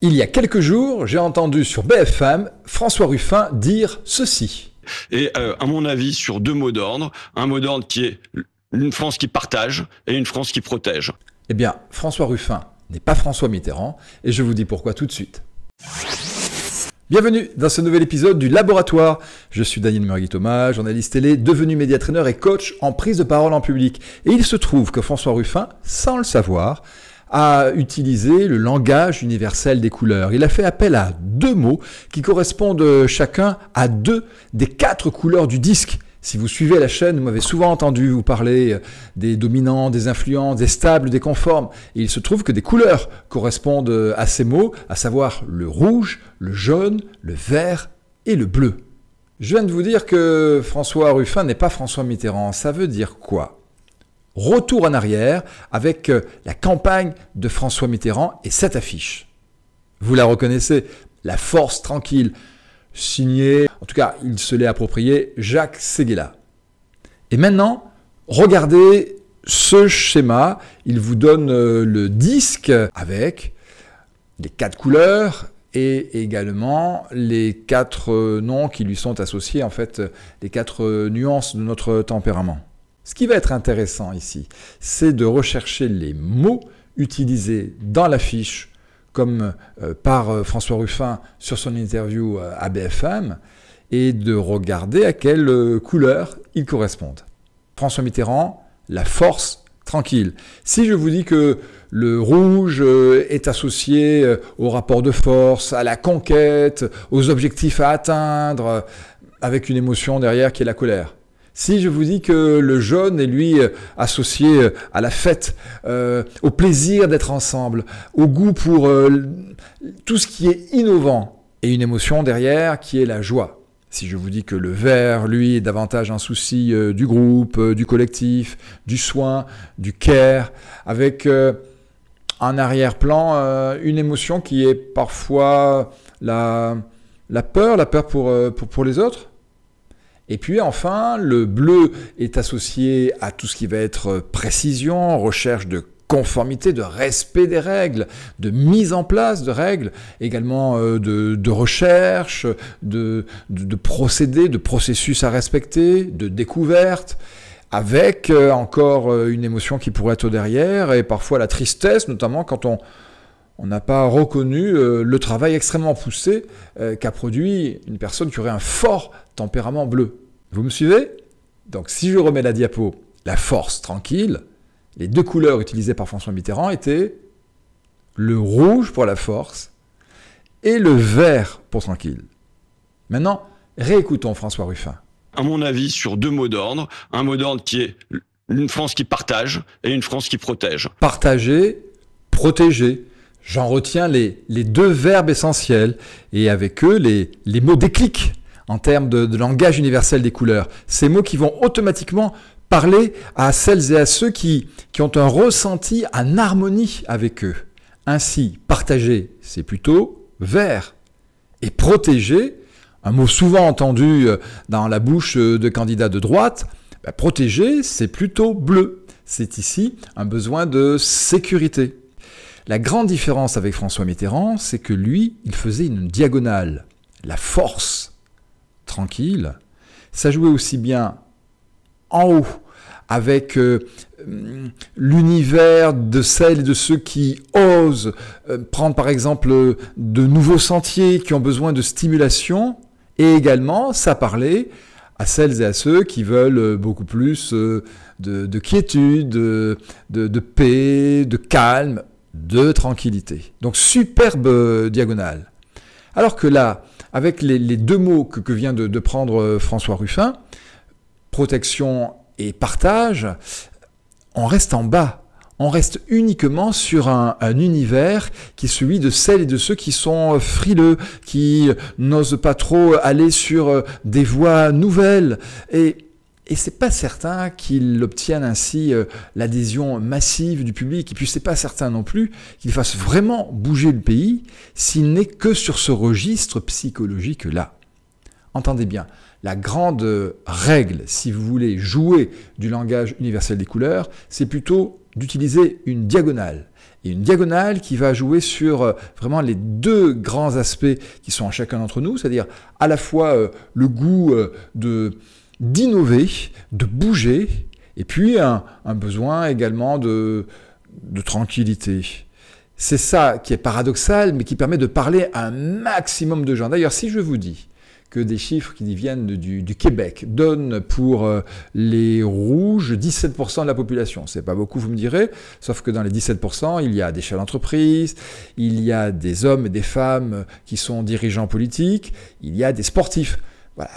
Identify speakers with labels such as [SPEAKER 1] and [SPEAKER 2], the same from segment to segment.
[SPEAKER 1] Il y a quelques jours, j'ai entendu sur BFM François Ruffin dire ceci.
[SPEAKER 2] Et à mon avis, sur deux mots d'ordre, un mot d'ordre qui est une France qui partage et une France qui protège.
[SPEAKER 1] Eh bien, François Ruffin n'est pas François Mitterrand, et je vous dis pourquoi tout de suite. Bienvenue dans ce nouvel épisode du Laboratoire. Je suis Daniel Murgui-Thomas, journaliste télé, devenu média-traîneur et coach en prise de parole en public. Et il se trouve que François Ruffin, sans le savoir, a utilisé le langage universel des couleurs. Il a fait appel à deux mots qui correspondent chacun à deux des quatre couleurs du disque. Si vous suivez la chaîne, vous m'avez souvent entendu vous parler des dominants, des influents, des stables, des conformes. Et il se trouve que des couleurs correspondent à ces mots, à savoir le rouge, le jaune, le vert et le bleu. Je viens de vous dire que François Ruffin n'est pas François Mitterrand. Ça veut dire quoi ? Retour en arrière avec la campagne de François Mitterrand et cette affiche. Vous la reconnaissez, La Force Tranquille, signé, en tout cas il se l'est approprié, Jacques Séguéla. Et maintenant, regardez ce schéma, il vous donne le disque avec les quatre couleurs et également les quatre noms qui lui sont associés, en fait, les quatre nuances de notre tempérament. Ce qui va être intéressant ici, c'est de rechercher les mots utilisés dans l'affiche, comme par François Ruffin sur son interview à BFM, et de regarder à quelle couleur ils correspondent. François Mitterrand, La Force Tranquille. Si je vous dis que le rouge est associé au rapport de force, à la conquête, aux objectifs à atteindre, avec une émotion derrière qui est la colère. Si je vous dis que le jaune est lui associé à la fête, au plaisir d'être ensemble, au goût pour tout ce qui est innovant, et une émotion derrière qui est la joie. Si je vous dis que le vert, lui, est davantage un souci du groupe, du collectif, du soin, du care, avec en arrière-plan une émotion qui est parfois la peur pour les autres. Et puis enfin, le bleu est associé à tout ce qui va être précision, recherche de conformité, de respect des règles, de mise en place de règles, également de recherche, de procédés, de processus à respecter, de découverte, avec encore une émotion qui pourrait être derrière, et parfois la tristesse, notamment quand on n'a pas reconnu le travail extrêmement poussé qu'a produit une personne qui aurait un fort tempérament bleu. Vous me suivez ? Donc si je remets la diapo, La Force Tranquille, les deux couleurs utilisées par François Mitterrand étaient le rouge pour la force et le vert pour tranquille. Maintenant, réécoutons François Ruffin.
[SPEAKER 2] À mon avis, sur deux mots d'ordre, un mot d'ordre qui est une France qui partage et une France qui protège.
[SPEAKER 1] Partager, protéger. J'en retiens les deux verbes essentiels et avec eux les mots déclics en termes de langage universel des couleurs. Ces mots qui vont automatiquement parler à celles et à ceux qui ont un ressenti en harmonie avec eux. Ainsi, partager, c'est plutôt vert. Et protéger, un mot souvent entendu dans la bouche de candidats de droite, protéger, c'est plutôt bleu. C'est ici un besoin de sécurité. La grande différence avec François Mitterrand, c'est que lui, il faisait une diagonale. La force tranquille, ça jouait aussi bien en haut, avec l'univers de celles et de ceux qui osent prendre par exemple de nouveaux sentiers, qui ont besoin de stimulation, et également ça parlait à celles et à ceux qui veulent beaucoup plus de quiétude, de paix, de calme, de tranquillité. Donc superbe diagonale. Alors que là, avec les deux mots que vient de prendre François Ruffin, protection et partage, on reste en bas. On reste uniquement sur un univers qui est celui de celles et de ceux qui sont frileux, qui n'osent pas trop aller sur des voies nouvelles. Et c'est pas certain qu'il obtienne ainsi l'adhésion massive du public. Et puis c'est pas certain non plus qu'il fasse vraiment bouger le pays s'il n'est que sur ce registre psychologique-là. Entendez bien, la grande règle, si vous voulez jouer du langage universel des couleurs, c'est plutôt d'utiliser une diagonale. et une diagonale qui va jouer sur vraiment les deux grands aspects qui sont en chacun d'entre nous, c'est-à-dire à la fois le goût d'innover, de bouger, et puis un besoin également de tranquillité. C'est ça qui est paradoxal, mais qui permet de parler à un maximum de gens. D'ailleurs, si je vous dis que des chiffres qui viennent du Québec donnent pour les rouges 17% de la population. C'est pas beaucoup, vous me direz, sauf que dans les 17%, il y a des chefs d'entreprise, il y a des hommes et des femmes qui sont dirigeants politiques, il y a des sportifs. Voilà.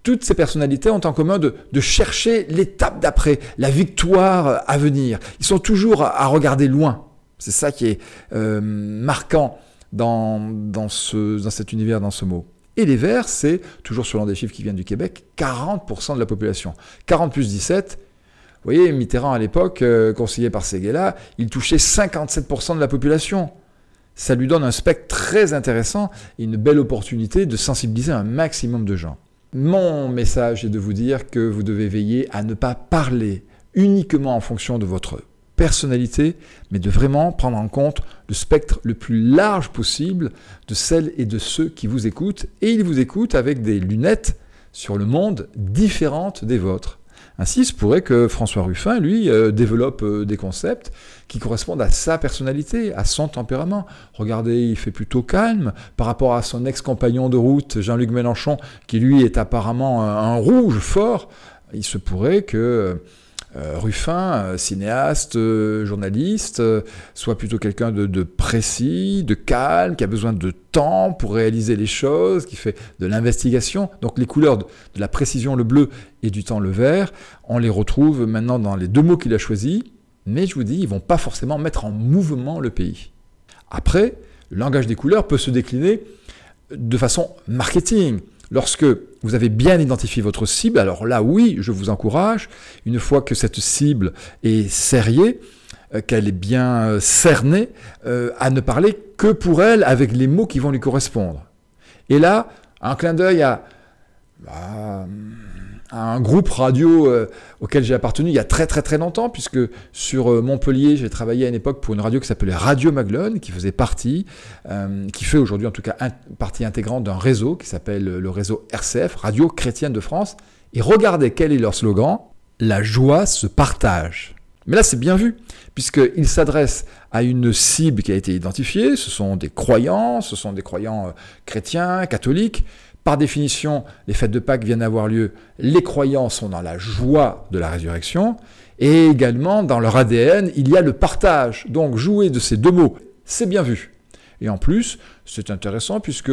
[SPEAKER 1] Toutes ces personnalités ont en commun de chercher l'étape d'après, la victoire à venir. Ils sont toujours à regarder loin. C'est ça qui est marquant dans cet univers, dans ce mot. Et les Verts, c'est, toujours selon des chiffres qui viennent du Québec, 40% de la population. 40 plus 17, vous voyez, Mitterrand à l'époque, conseillé par Séguéla, il touchait 57% de la population. Ça lui donne un spectre très intéressant et une belle opportunité de sensibiliser un maximum de gens. Mon message est de vous dire que vous devez veiller à ne pas parler uniquement en fonction de votre personnalité, mais de vraiment prendre en compte le spectre le plus large possible de celles et de ceux qui vous écoutent. Et ils vous écoutent avec des lunettes sur le monde différentes des vôtres. Ainsi, il se pourrait que François Ruffin, lui, développe des concepts qui correspondent à sa personnalité, à son tempérament. Regardez, il fait plutôt calme par rapport à son ex-compagnon de route, Jean-Luc Mélenchon, qui lui est apparemment un rouge fort. Il se pourrait que Ruffin, cinéaste, journaliste, soit plutôt quelqu'un de précis, de calme, qui a besoin de temps pour réaliser les choses, qui fait de l'investigation. Donc les couleurs de la précision, le bleu, et du temps, le vert, on les retrouve maintenant dans les deux mots qu'il a choisis, mais je vous dis, ils ne vont pas forcément mettre en mouvement le pays. Après, le langage des couleurs peut se décliner de façon marketing. Lorsque vous avez bien identifié votre cible, alors là, oui, je vous encourage, une fois que cette cible est serrée, qu'elle est bien cernée, à ne parler que pour elle avec les mots qui vont lui correspondre. Et là, un clin d'œil à un groupe radio auquel j'ai appartenu il y a très très très longtemps, puisque sur Montpellier, j'ai travaillé à une époque pour une radio qui s'appelait Radio Maglone, qui faisait partie, qui fait aujourd'hui en tout cas partie intégrante d'un réseau qui s'appelle le réseau RCF, Radio Chrétienne de France. Et regardez quel est leur slogan, la joie se partage. Mais là, c'est bien vu, puisqu'ils s'adressent à une cible qui a été identifiée, ce sont des croyants chrétiens, catholiques. Par définition, les fêtes de Pâques viennent avoir lieu, les croyants sont dans la joie de la résurrection, et également dans leur ADN, il y a le partage. Donc jouer de ces deux mots, c'est bien vu. Et en plus, c'est intéressant puisque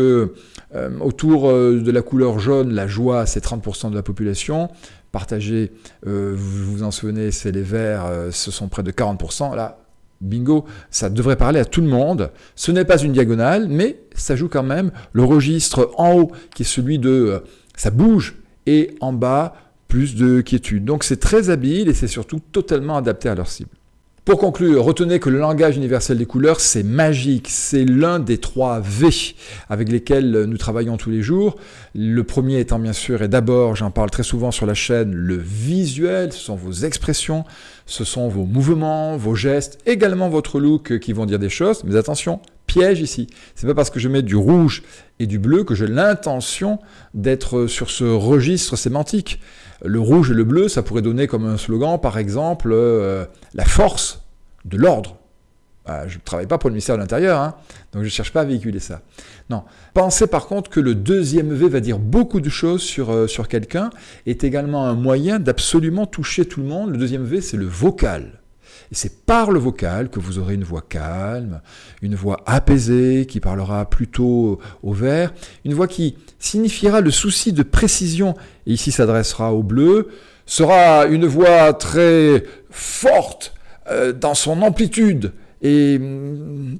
[SPEAKER 1] autour de la couleur jaune, la joie, c'est 30% de la population. Partager, vous vous en souvenez, c'est les verts, ce sont près de 40%. Là, bingo, ça devrait parler à tout le monde. Ce n'est pas une diagonale, mais ça joue quand même le registre en haut, qui est celui de ça bouge, et en bas, plus de quiétude. Donc c'est très habile et c'est surtout totalement adapté à leur cible. Pour conclure, retenez que le langage universel des couleurs, c'est magique. C'est l'un des 3 V avec lesquels nous travaillons tous les jours. Le premier étant bien sûr, et d'abord, j'en parle très souvent sur la chaîne, le visuel. Ce sont vos expressions, ce sont vos mouvements, vos gestes, également votre look qui vont dire des choses. Mais attention, piège ici. C'est pas parce que je mets du rouge et du bleu que j'ai l'intention d'être sur ce registre sémantique. Le rouge et le bleu, ça pourrait donner comme un slogan, par exemple, la force de l'ordre. Je ne travaille pas pour le ministère de l'Intérieur, hein, donc je ne cherche pas à véhiculer ça. Non. Pensez par contre que le deuxième V va dire beaucoup de choses sur quelqu'un, est également un moyen d'absolument toucher tout le monde. Le deuxième V, c'est le vocal. Et c'est par le vocal que vous aurez une voix calme, une voix apaisée, qui parlera plutôt au vert, une voix qui signifiera le souci de précision, et ici s'adressera au bleu, sera une voix très forte dans son amplitude, et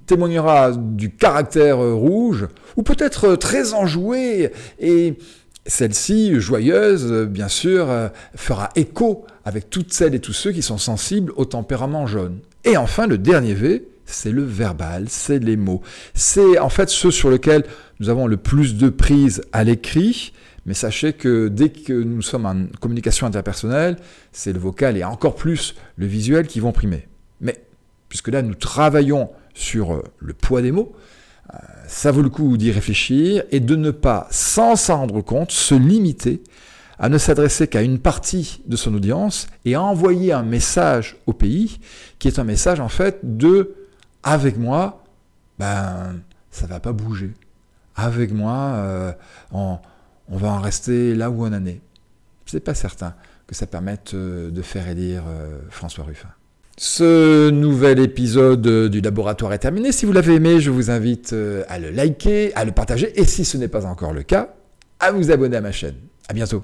[SPEAKER 1] témoignera du caractère rouge, ou peut-être très enjouée, et celle-ci, joyeuse, bien sûr, fera écho avec toutes celles et tous ceux qui sont sensibles au tempérament jaune. Et enfin, le dernier V, c'est le verbal, c'est les mots. C'est en fait ceux sur lesquels nous avons le plus de prise à l'écrit, mais sachez que dès que nous sommes en communication interpersonnelle, c'est le vocal et encore plus le visuel qui vont primer. Mais puisque là nous travaillons sur le poids des mots, ça vaut le coup d'y réfléchir et de ne pas, sans s'en rendre compte, se limiter à ne s'adresser qu'à une partie de son audience et à envoyer un message au pays qui est un message en fait de « avec moi, ça va pas bouger. Avec moi, on va en rester là où on en est. » C'est pas certain que ça permette de faire élire François Ruffin. Ce nouvel épisode du Laboratoire est terminé. Si vous l'avez aimé, je vous invite à le liker, à le partager et si ce n'est pas encore le cas, à vous abonner à ma chaîne. À bientôt.